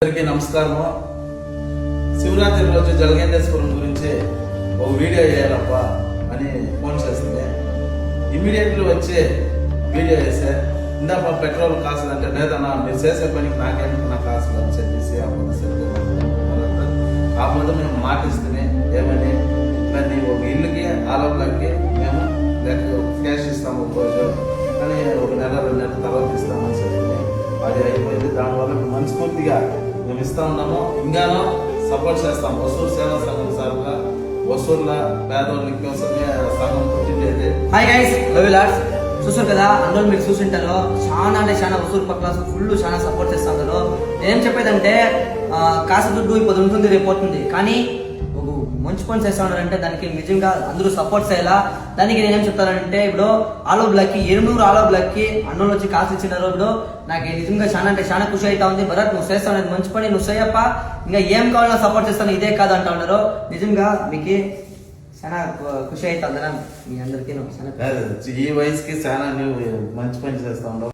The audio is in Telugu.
అందరికీ నమస్కారము. శివరాత్రి రోజు జలగేంద్రేశ్వరం గురించి ఒక వీడియో చేయాలప్ప అని ఫోన్ చేస్తుంది. ఇమీడియట్లీ వచ్చి వీడియో చేస్తే ఇందాక పెట్రోల్ కాస్తుందంటే లేదన్నా మీరు చేసే పనికి నాకేంటి నా కాసు అని చెప్పేసి ఆ ముందు మేము మాటిస్తుంది ఏమని దాన్ని ఒక ఇల్లుకి ఆలోపలకి మేము క్యాష్ ఇస్తాము ఒక రోజు కానీ ఒక నెల 2 నెలల తర్వాత ఇస్తామని చెప్పి అది అయిపోయింది. దానివల్ల మనస్ఫూర్తిగా మేము ఇస్తా ఉన్నాము. ఇంకానో సపోర్ట్ చేస్తాం. వసూలు సేవా సంఘం సార్గా వసూళ్ళ పేదవాళ్ళకి కోసమే సంఘం పుట్టిండేది. Hi guys, love you lots. చూసారు కదా, అందరూ మీరు చూసింటారు. చాలా అంటే చాలా వసూలు పక్కన ఫుల్ చాలా సపోర్ట్ చేస్తా ఉన్నారు. నేనేం చెప్పేదంటే కాసు దుడ్డు ఇప్పుడు ఉంటుంది, రేపు పోతుంది. కానీ ఒక మంచి పని చేస్తా ఉన్నారంటే దానికి నిజంగా అందరూ సపోర్ట్ చేయాలా. దానికి నేనేం చెప్తానంటే ఇప్పుడు ఆలో బ్లాక్ కి 700 ఆలో బ్లాక్ కి అన్నోళ్ళు వచ్చి కాసు ఇచ్చినారు. ఇప్పుడు నాకు నిజంగా చాలా అంటే చాలా ఖుషి అవుతా ఉంది. భరత్ నువ్వు చేస్తావు అనేది మంచి పని, నువ్వు చేయప్ప. ఇంకా ఏం కావాలో సపోర్ట్ చేస్తాను, ఇదే కాదు అంటా ఉన్నారు. నిజంగా మీకు చాలా ఖుషి అవుతుందనా మీ అందరికీ. ఈ వయసుకి చాలా మంచి పని చేస్తా ఉన్నావు.